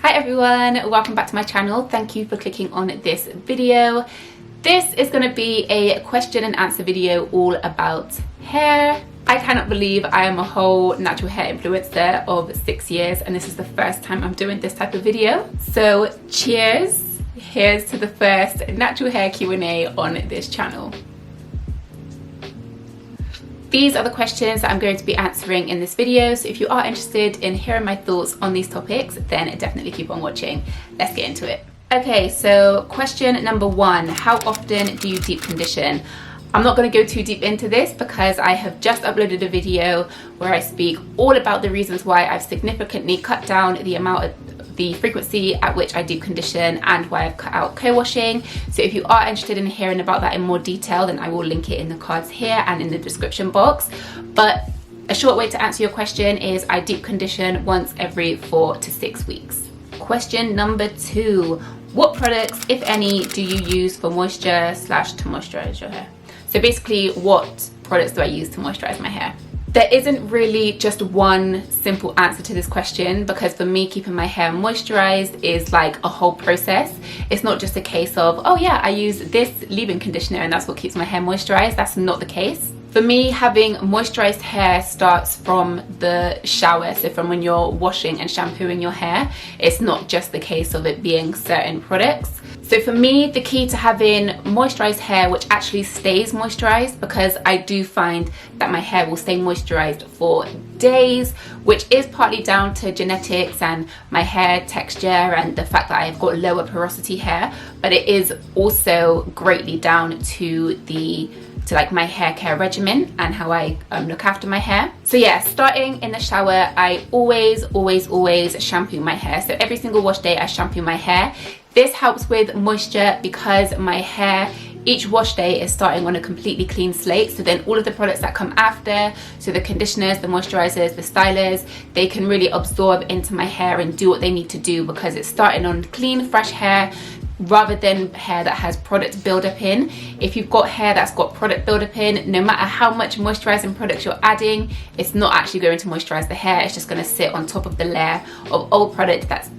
Hi everyone, welcome back to my channel. Thank you for clicking on this video. This is going to be a question and answer video all about hair. I cannot believe I am a whole natural hair influencer of 6 years and this is the first time I'm doing this type of video. So cheers, here's to the first natural hair Q&A on this channel. These are the questions that I'm going to be answering in this video, so if you are interested in hearing my thoughts on these topics, then definitely keep on watching. Let's get into it. Okay, so question number one, how often do you deep condition? I'm not going to go too deep into this because I have just uploaded a video where I speak all about the reasons why I've significantly cut down the frequency at which I deep condition and why I've cut out co-washing. So if you are interested in hearing about that in more detail, then I will link it in the cards here and in the description box. But a short way to answer your question is I deep condition once every 4 to 6 weeks. Question number two, what products, if any, do you use for moisture / to moisturize your hair? So basically, what products do I use to moisturize my hair? There isn't really just one simple answer to this question because for me, keeping my hair moisturized is like a whole process. It's not just a case of, oh yeah, I use this leave-in conditioner and that's what keeps my hair moisturized. That's not the case. For me, having moisturized hair starts from the shower, so from when you're washing and shampooing your hair. It's not just the case of it being certain products. So for me, the key to having moisturized hair which actually stays moisturized, because I do find that my hair will stay moisturized for days, which is partly down to genetics and my hair texture and the fact that I've got lower porosity hair, but it is also greatly down to like my hair care regimen and how I look after my hair. So yeah, starting in the shower, I always shampoo my hair. So every single wash day I shampoo my hair. This helps with moisture because my hair each wash day is starting on a completely clean slate, so then all of the products that come after, so the conditioners, the moisturizers, the stylers, they can really absorb into my hair and do what they need to do because it's starting on clean, fresh hair rather than hair that has product buildup in. If you've got hair that's got product buildup in, no matter how much moisturizing products you're adding, it's not actually going to moisturize the hair. It's just going to sit on top of the layer of old product that's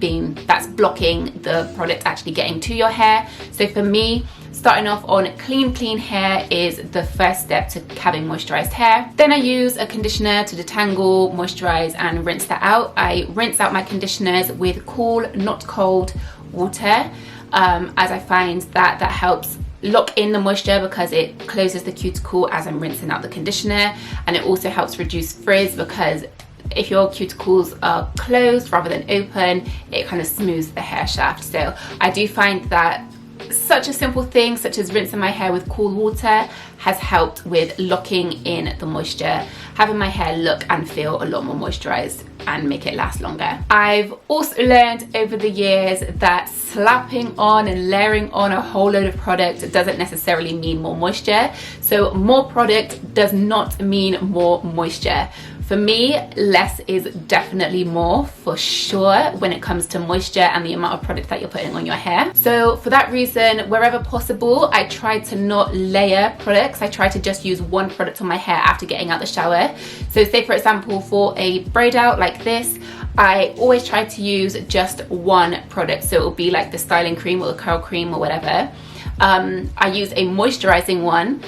blocking the product actually getting to your hair. So for me, starting off on clean hair is the first step to having moisturized hair. Then I use a conditioner to detangle, moisturize and rinse that out. I rinse out my conditioners with cool, not cold water, as I find that helps lock in the moisture because it closes the cuticle as I'm rinsing out the conditioner, and it also helps reduce frizz because if your cuticles are closed rather than open, it kind of smooths the hair shaft. So I do find that such a simple thing such as rinsing my hair with cool water has helped with locking in the moisture, having my hair look and feel a lot more moisturized and make it last longer. I've also learned over the years that slapping on and layering on a whole load of product doesn't necessarily mean more moisture. So more product does not mean more moisture. For me, less is definitely more for sure when it comes to moisture and the amount of product that you're putting on your hair. So for that reason, wherever possible, I try to not layer products. I try to just use one product on my hair after getting out the shower. So say for example, for a braid out like this, I always try to use just one product. So it'll be like the styling cream or the curl cream or whatever. I use a moisturizing one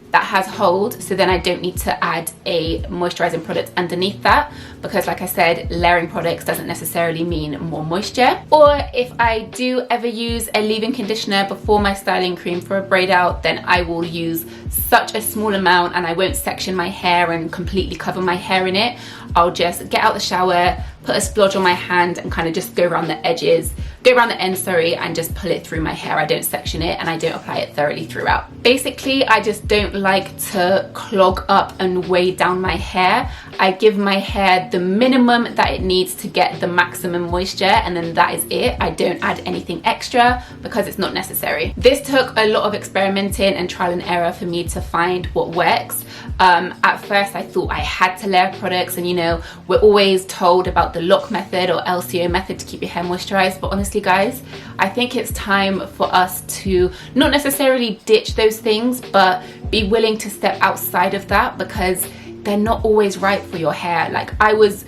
that has hold, so then I don't need to add a moisturizing product underneath that because like I said, layering products doesn't necessarily mean more moisture. Or if I do ever use a leave-in conditioner before my styling cream for a braid out, then I will use such a small amount and I won't section my hair and completely cover my hair in it. I'll just get out the shower, put a splodge on my hand and kind of just go around the edges, and just pull it through my hair. I don't section it and I don't apply it thoroughly throughout. Basically, I just don't like to clog up and weigh down my hair. I give my hair the minimum that it needs to get the maximum moisture and then that is it. I don't add anything extra because it's not necessary. This took a lot of experimenting and trial and error for me to find what works. At first I thought I had to layer products, and you know, we're always told about the lock method or LCO method to keep your hair moisturized, but honestly guys, I think it's time for us to not necessarily ditch those things, but be willing to step outside of that because they're not always right for your hair. Like I was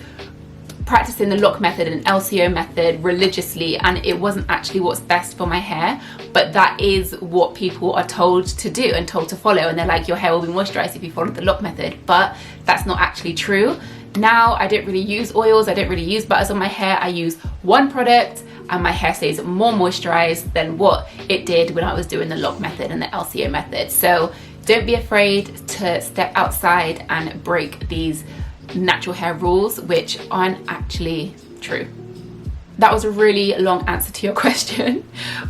practicing the lock method and LCO method religiously, and it wasn't actually what's best for my hair, but that is what people are told to do and told to follow, and they're like, your hair will be moisturized if you follow the lock method, but that's not actually true. Now I don't really use oils, I don't really use butters on my hair. I use one product and my hair stays more moisturized than what it did when I was doing the lock method and the LCO method. So don't be afraid to step outside and break these natural hair rules, which aren't actually true. That was a really long answer to your question,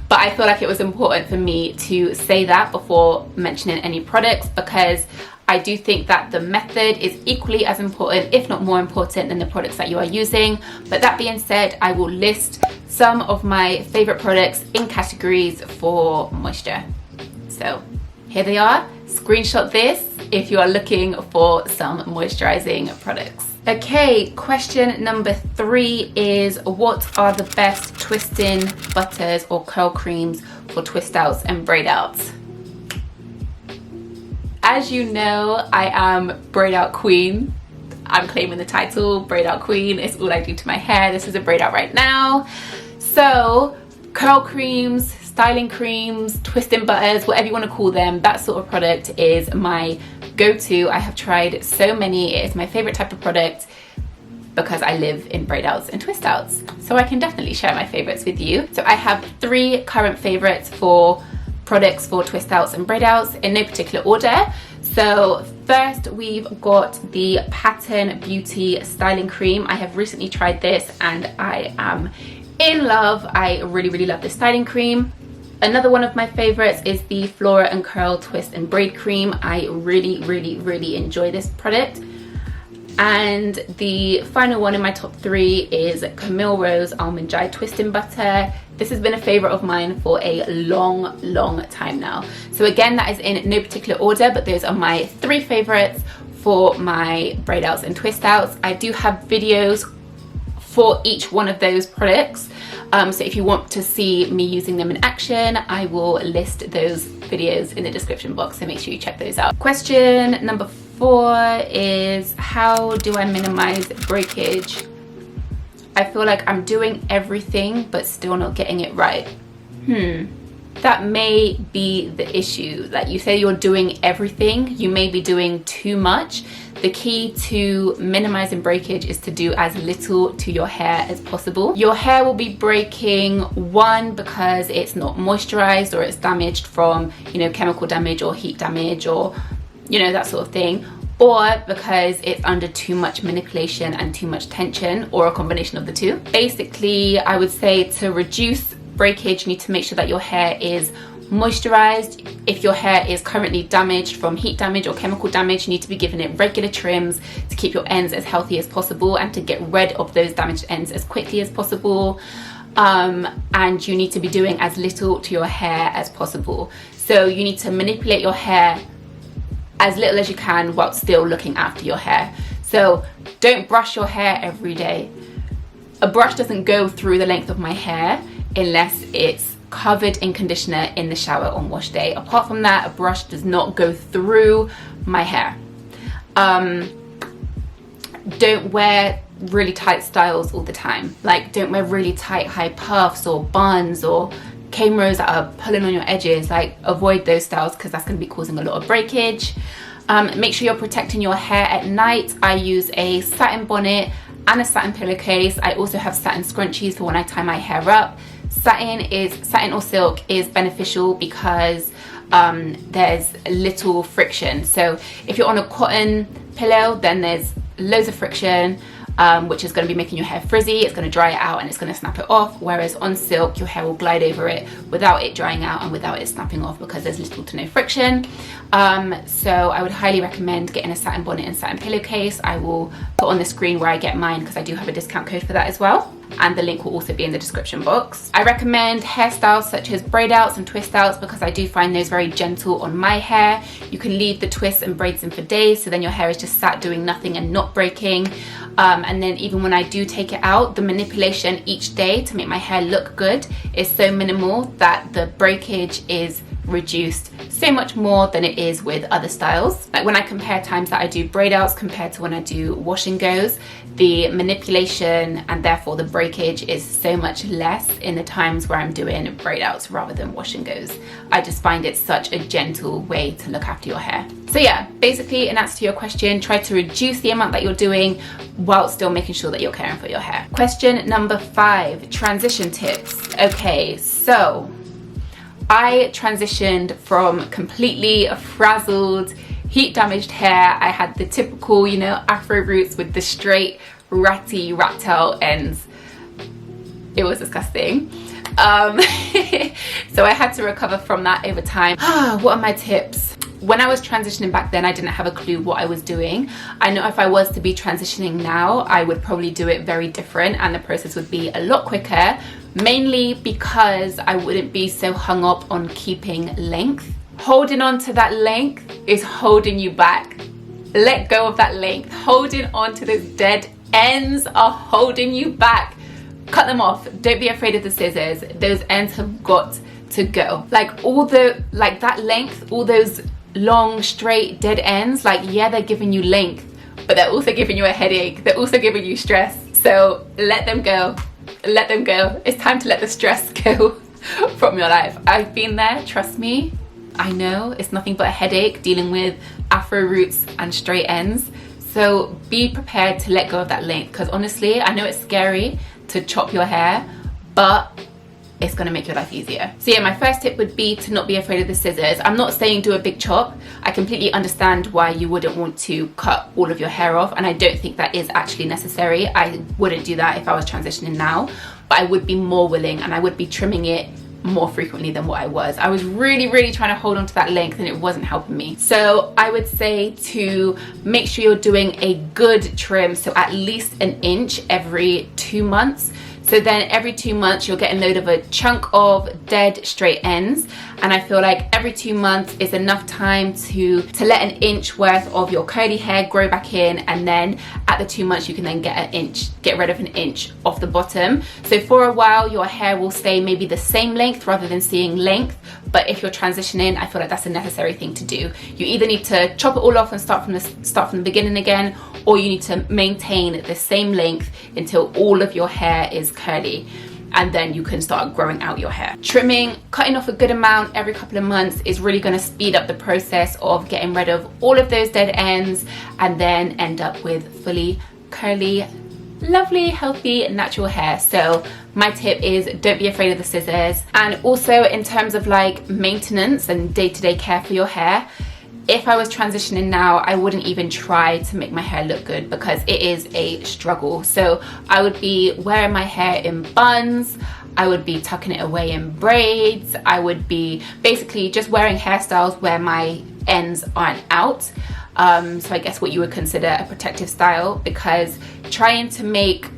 but I feel like it was important for me to say that before mentioning any products, because I do think that the method is equally as important, if not more important, than the products that you are using. But that being said, I will list some of my favorite products in categories for moisture. So here they are. Screenshot this if you are looking for some moisturizing products. Okay, question number 3 is, what are the best twisting butters or curl creams for twist outs and braid outs? As you know, I am braid out queen. I'm claiming the title, braid out queen. It's all I do to my hair. This is a braid out right now. So curl creams, styling creams, twisting butters, whatever you want to call them, that sort of product is my go-to. I have tried so many. It is my favorite type of product because I live in braid outs and twist outs. So I can definitely share my favorites with you. So I have 3 current favorites for products for twist outs and braid outs in no particular order. So first we've got the Pattern Beauty styling cream. I have recently tried this and I am in love. I really love this styling cream. Another one of my favorites is the Flora and Curl twist and braid cream. I really enjoy this product. And the final one in my top 3 is Camille Rose Almond Joy Twisting Butter. This has been a favorite of mine for a long time now. So again, that is in no particular order, but those are my 3 favorites for my braid outs and twist outs. I do have videos for each one of those products. So if you want to see me using them in action, I will list those videos in the description box, so make sure you check those out. Question number 4 is, how do I minimize breakage? I feel like I'm doing everything but still not getting it right. That may be the issue. Like, you say you're doing everything, you may be doing too much. The key to minimizing breakage is to do as little to your hair as possible. Your hair will be breaking, 1, because it's not moisturized or it's damaged from, chemical damage or heat damage or, that sort of thing, or because it's under too much manipulation and too much tension, or a combination of the 2. Basically, I would say to reduce breakage, you need to make sure that your hair is moisturized. If your hair is currently damaged from heat damage or chemical damage, you need to be giving it regular trims to keep your ends as healthy as possible and to get rid of those damaged ends as quickly as possible. And you need to be doing as little to your hair as possible. So you need to manipulate your hair as little as you can while still looking after your hair. So don't brush your hair every day. A brush doesn't go through the length of my hair unless it's covered in conditioner in the shower on wash day. Apart from that, a brush does not go through my hair. Don't wear really tight styles all the time. Like, don't wear really tight high puffs or buns or cane rows that are pulling on your edges. Like, avoid those styles because that's going to be causing a lot of breakage. Make sure you're protecting your hair at night. I use a satin bonnet and a satin pillowcase. I also have satin scrunchies for when I tie my hair up. Satin or silk is beneficial because there's little friction. So if you're on a cotton pillow, then there's loads of friction, which is going to be making your hair frizzy. It's going to dry it out and it's going to snap it off, whereas on silk your hair will glide over it without it drying out and without it snapping off because there's little to no friction. So I would highly recommend getting a satin bonnet and satin pillowcase. I will put on the screen where I get mine because I do have a discount code for that as well, and the link will also be in the description box. I recommend hairstyles such as braid outs and twist outs because I do find those very gentle on my hair. You can leave the twists and braids in for days, so then your hair is just sat doing nothing and not breaking. And then even when I do take it out, the manipulation each day to make my hair look good is so minimal that the breakage is reduced so much more than it is with other styles. Like when I compare times that I do braid outs compared to when I do wash and goes, the manipulation and therefore the breakage is so much less in the times where I'm doing braid outs rather than wash and goes. I just find it such a gentle way to look after your hair. So yeah, basically in answer to your question, try to reduce the amount that you're doing while still making sure that you're caring for your hair. Question number 5, transition tips. Okay, so I transitioned from completely frazzled, heat damaged hair. I had the typical, you know, afro roots with the straight ratty rat tail ends. It was disgusting. So I had to recover from that over time. What are my tips? When I was transitioning back then, I didn't have a clue what I was doing. I know if I was to be transitioning now, I would probably do it very different and the process would be a lot quicker, mainly because I wouldn't be so hung up on keeping length. Holding on to that length is holding you back. Let go of that length. Holding on to those dead ends are holding you back. Cut them off. Don't be afraid of the scissors. Those ends have got to go. Like that length, all those long straight dead ends, like yeah, they're giving you length, but they're also giving you a headache. They're also giving you stress. So let them go. Let them go. It's time to let the stress go from your life. I've been there, trust me. I know it's nothing but a headache dealing with afro roots and straight ends. So be prepared to let go of that length, because honestly, I know it's scary to chop your hair, but it's gonna make your life easier. So yeah, my first tip would be to not be afraid of the scissors. I'm not saying do a big chop. I completely understand why you wouldn't want to cut all of your hair off, and I don't think that is actually necessary. I wouldn't do that if I was transitioning now, but I would be more willing and I would be trimming it more frequently than what I was. I was really trying to hold on to that length and it wasn't helping me. So I would say to make sure you're doing a good trim, so at least an inch every 2 months. So then every 2 months you'll get a load of a chunk of dead straight ends, and I feel like every 2 months is enough time to let an inch worth of your curly hair grow back in, and then at the 2 months you can then get rid of an inch off the bottom. So for a while your hair will stay maybe the same length rather than seeing length, but if you're transitioning, I feel like that's a necessary thing to do. You either need to chop it all off and start from the beginning again, or you need to maintain the same length until all of your hair is curly, and then you can start growing out your hair. Trimming, cutting off a good amount every couple of months is really going to speed up the process of getting rid of all of those dead ends, and then end up with fully curly, lovely, healthy, natural hair. So my tip is don't be afraid of the scissors. And also in terms of like maintenance and day-to-day care for your hair, if I was transitioning now, I wouldn't even try to make my hair look good, because it is a struggle. So I would be wearing my hair in buns, I would be tucking it away in braids, I would be basically just wearing hairstyles where my ends aren't out. So I guess what you would consider a protective style, because trying to make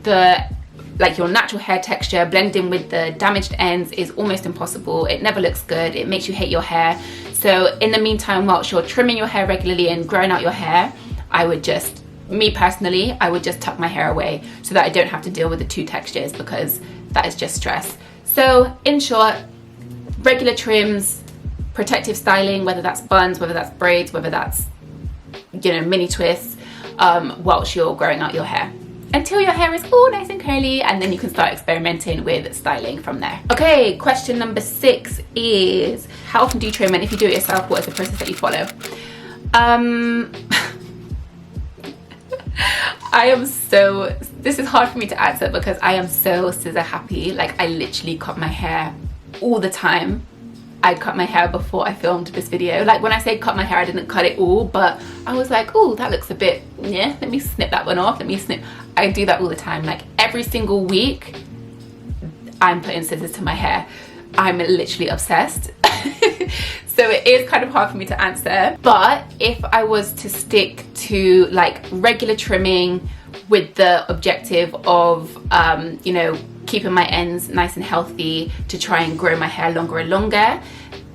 your natural hair texture blend in with the damaged ends is almost impossible. It never looks good. It makes you hate your hair. So in the meantime, whilst you're trimming your hair regularly and growing out your hair, me personally, I would just tuck my hair away so that I don't have to deal with the two textures, because that is just stress. So in short, regular trims, protective styling, whether that's buns, whether that's braids, whether that's, you know, mini twists, whilst you're growing out your hair, until your hair is all nice and curly, and then you can start experimenting with styling from there. Okay, question number 6 is, how often do you trim, and if you do it yourself, what is the process that you follow? This is hard for me to answer because I am so scissor happy. Like, I literally cut my hair all the time. I cut my hair before I filmed this video. Like, when I say cut my hair, I didn't cut it all, but I was like, oh, that looks a bit, yeah, let me snip that one off, I do that all the time. Like, every single week, I'm putting scissors to my hair. I'm literally obsessed. So it is kind of hard for me to answer, but if I was to stick to like regular trimming with the objective of, you know, keeping my ends nice and healthy to try and grow my hair longer and longer,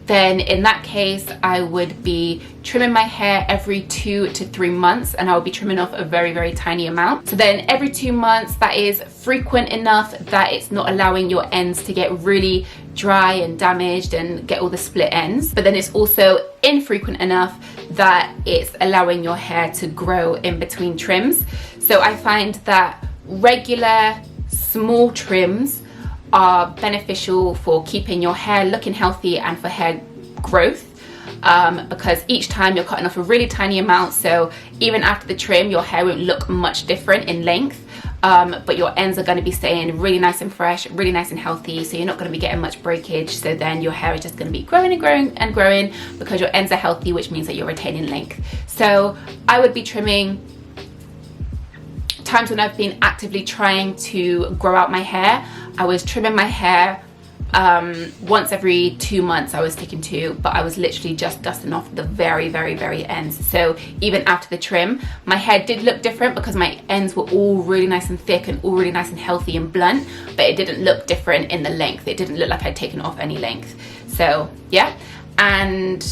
then in that case I would be trimming my hair every 2 to 3 months, and I would be trimming off a very, very tiny amount. So then every 2 months, that is frequent enough that it's not allowing your ends to get really dry and damaged and get all the split ends, but then it's also infrequent enough that it's allowing your hair to grow in between trims. So I find that regular small trims are beneficial for keeping your hair looking healthy and for hair growth, because each time you're cutting off a really tiny amount, so even after the trim your hair won't look much different in length, but your ends are going to be staying really nice and fresh, really nice and healthy, so you're not going to be getting much breakage. So then your hair is just going to be growing and growing and growing because your ends are healthy, which means that you're retaining length. So I would be trimming times when I've been actively trying to grow out my hair. I was trimming my hair once every 2 months I was sticking to, but I was literally just dusting off the very, very, very ends. So even after the trim, my hair did look different because my ends were all really nice and thick and all really nice and healthy and blunt, but it didn't look different in the length. It didn't look like I'd taken off any length. So yeah. And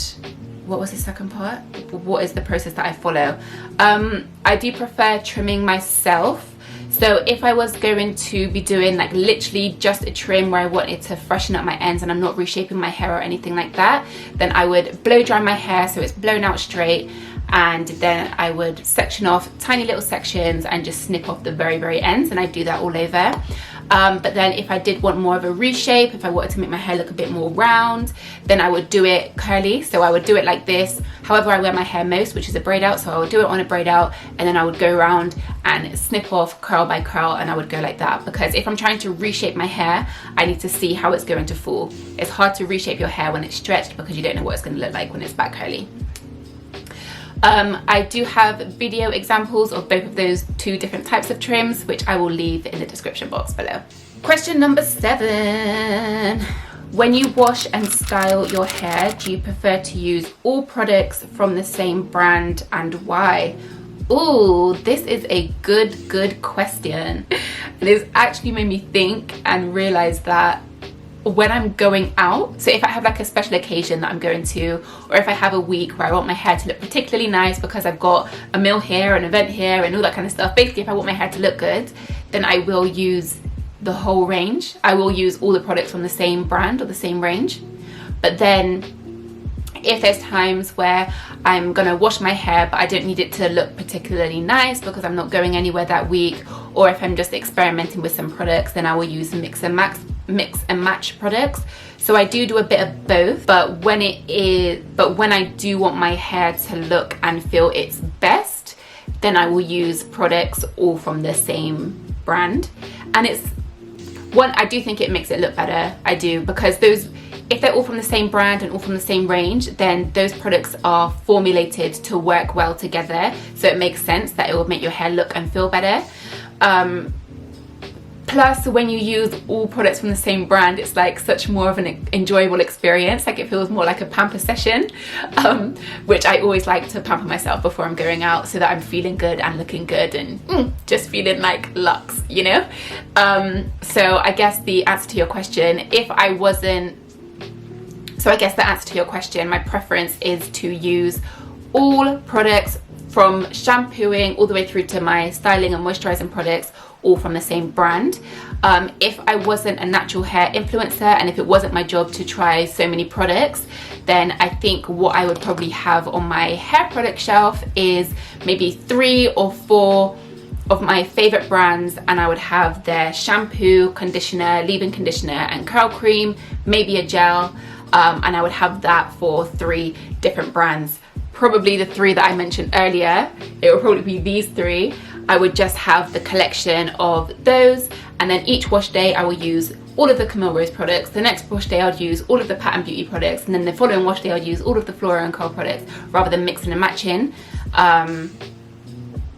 what was the second part? What is the process that I follow? I do prefer trimming myself. So if I was going to be doing like literally just a trim where I wanted to freshen up my ends and I'm not reshaping my hair or anything like that, then I would blow dry my hair so it's blown out straight, and then I would section off tiny little sections and just snip off the very, very ends, and I do that all over. But then if I did want more of a reshape, if I wanted to make my hair look a bit more round, then I would do it curly. So I would do it like this, however I wear my hair most, which is a braid out. So I would do it on a braid out, and then I would go around and snip off curl by curl, and I would go like that. Because if I'm trying to reshape my hair, I need to see how it's going to fall. It's hard to reshape your hair when it's stretched because you don't know what it's going to look like when it's back curly. I do have video examples of both of those two different types of trims, which I will leave in the description box below. Question number 7. When you wash and style your hair, do you prefer to use all products from the same brand, and why? Ooh, this is a good question. It has actually made me think and realize that when I'm going out, so if I have like a special occasion that I'm going to, or if I have a week where I want my hair to look particularly nice because I've got a meal here, an event here, and all that kind of stuff, basically if I want my hair to look good, then I will use the whole range. I will use all the products from the same brand or the same range. But then if there's times where I'm gonna wash my hair but I don't need it to look particularly nice because I'm not going anywhere that week, or if I'm just experimenting with some products, then I will use mix and match products. So I do a bit of both, but when I do want my hair to look and feel its best, then I will use products all from the same brand. And I do think it makes it look better. I do, because if they're all from the same brand and all from the same range, then those products are formulated to work well together, so it makes sense that it will make your hair look and feel better. Plus, when you use all products from the same brand, it's like such more of an enjoyable experience. Like it feels more like a pamper session, which I always like to pamper myself before I'm going out, so that I'm feeling good and looking good and just feeling like luxe, you know? So I guess the answer to your question, my preference is to use all products from shampooing all the way through to my styling and moisturizing products, all from the same brand. If I wasn't a natural hair influencer and if it wasn't my job to try so many products, then I think what I would probably have on my hair product shelf is maybe 3 or 4 of my favorite brands, and I would have their shampoo, conditioner, leave-in conditioner and curl cream, maybe a gel, and I would have that for 3 different brands. Probably the 3 that I mentioned earlier, it would probably be these 3. I would just have the collection of those, and then each wash day I will use all of the Camille Rose products. The next wash day I'll use all of the Pattern Beauty products, and then the following wash day I'll use all of the Flora and Curl products, rather than mixing and matching.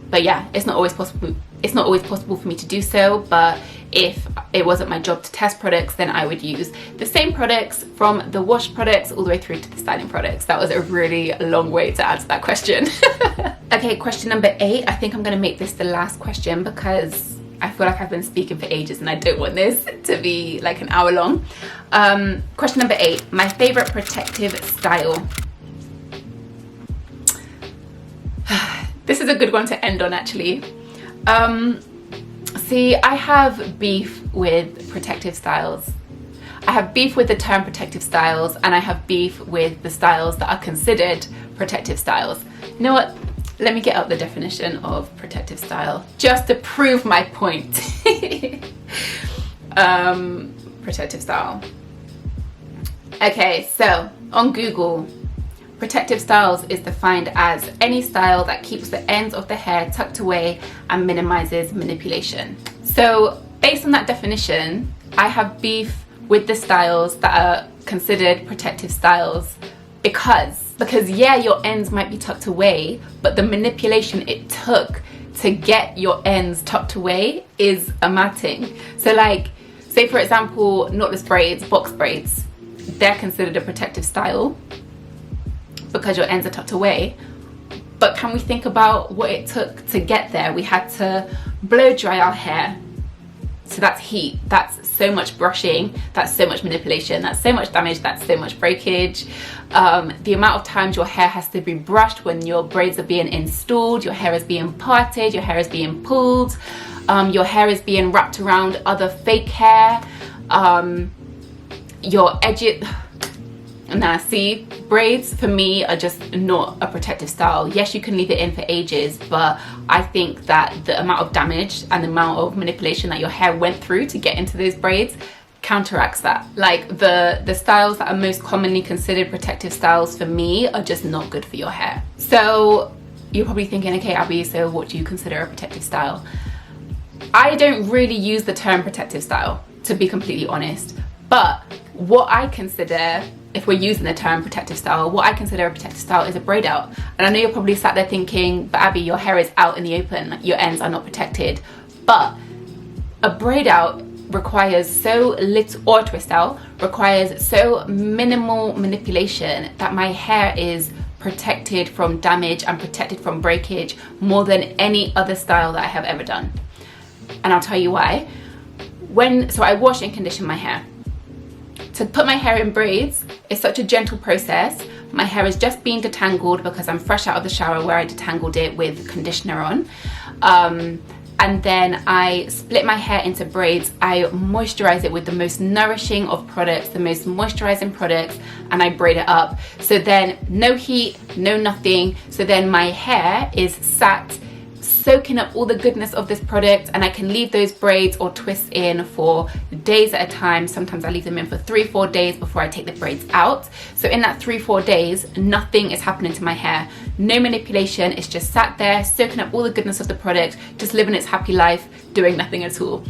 But yeah, it's not always possible for me to do so, but if it wasn't my job to test products, then I would use the same products from the wash products all the way through to the styling products. That was a really long way to answer that question. Okay, question number 8. I think I'm gonna make this the last question because I feel like I've been speaking for ages and I don't want this to be like an hour long. Question number 8, my favorite protective style. This is a good one to end on, actually. See, I have beef with protective styles. I have beef with the term protective styles, and I have beef with the styles that are considered protective styles. You know what? Let me get out the definition of protective style just to prove my point. Protective style. Okay, so on Google, protective styles is defined as any style that keeps the ends of the hair tucked away and minimizes manipulation. So based on that definition, I have beef with the styles that are considered protective styles because yeah, your ends might be tucked away, but the manipulation it took to get your ends tucked away is a mad thing. So like, say for example, knotless braids, box braids, they're considered a protective style because your ends are tucked away. But can we think about what it took to get there? We had to blow dry our hair. So that's heat, that's so much brushing, that's so much manipulation, that's so much damage, that's so much breakage. The amount of times your hair has to be brushed when your braids are being installed, your hair is being parted, your hair is being pulled, your hair is being wrapped around other fake hair, your edges. Now see, braids for me are just not a protective style. Yes, you can leave it in for ages, but I think that the amount of damage and the amount of manipulation that your hair went through to get into those braids counteracts that. Like the styles that are most commonly considered protective styles for me are just not good for your hair. So you're probably thinking, okay Abbie, so what do you consider a protective style? I don't really use the term protective style, to be completely honest, but what I consider, if we're using the term protective style, what I consider a protective style is a braid out. And I know you're probably sat there thinking, but Abbie, your hair is out in the open, your ends are not protected. But a braid out requires so little, or a twist out, requires so minimal manipulation that my hair is protected from damage and protected from breakage more than any other style that I have ever done. And I'll tell you why. So I wash and condition my hair. To put my hair in braids is such a gentle process. My hair is just being detangled because I'm fresh out of the shower where I detangled it with conditioner on. And then I split my hair into braids. I moisturize it with the most nourishing of products, the most moisturizing products, and I braid it up. So then no heat, no nothing. So then my hair is sat soaking up all the goodness of this product, and I can leave those braids or twists in for days at a time. Sometimes I leave them in for 3-4 days before I take the braids out. So in that 3-4 days, nothing is happening to my hair. No manipulation, it's just sat there soaking up all the goodness of the product, just living its happy life, doing nothing at all.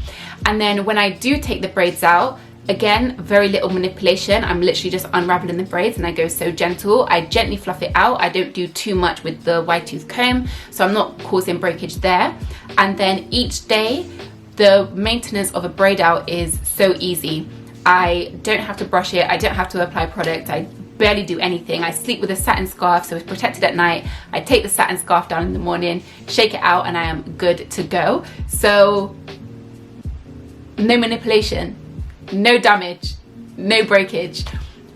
And then when I do take the braids out, again, very little manipulation. I'm literally just unraveling the braids and I go so gentle. I gently fluff it out. I don't do too much with the wide tooth comb, so I'm not causing breakage there. And then each day, the maintenance of a braid out is so easy. I don't have to brush it. I don't have to apply product. I barely do anything. I sleep with a satin scarf, so it's protected at night. I take the satin scarf down in the morning, shake it out, and I am good to go. So no manipulation, no damage, no breakage.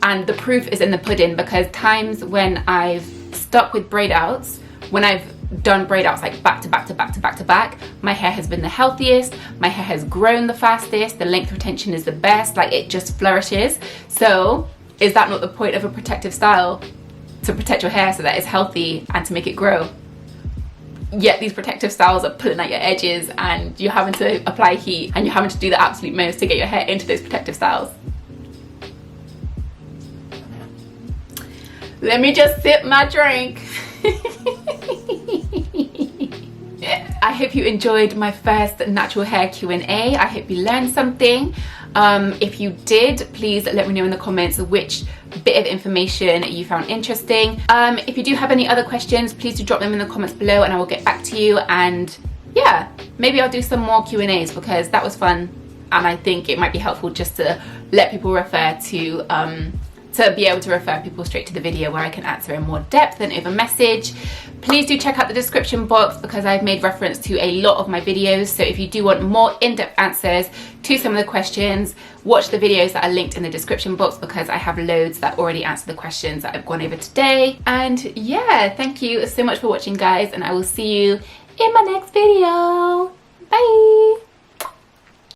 And the proof is in the pudding, because times when I've stuck with braid outs, when I've done braid outs like back to back to back to back to back, my hair has been the healthiest, my hair has grown the fastest, the length retention is the best, like it just flourishes. So is that not the point of a protective style? To protect your hair so that it's healthy and to make it grow. Yet these protective styles are pulling at your edges and you're having to apply heat and you're having to do the absolute most to get your hair into those protective styles. Let me just sip my drink. I hope you enjoyed my first natural hair Q&A. I hope you learned something. If you did, please let me know in the comments which bit of information you found interesting. If you do have any other questions, please do drop them in the comments below and I will get back to you. And yeah, maybe I'll do some more Q&As because that was fun and I think it might be helpful just to let people refer to to be able to refer people straight to the video where I can answer in more depth than over message. Please do check out the description box because I've made reference to a lot of my videos. So if you do want more in-depth answers to some of the questions, watch the videos that are linked in the description box because I have loads that already answer the questions that I've gone over today. And yeah, thank you so much for watching, guys, and I will see you in my next video. Bye!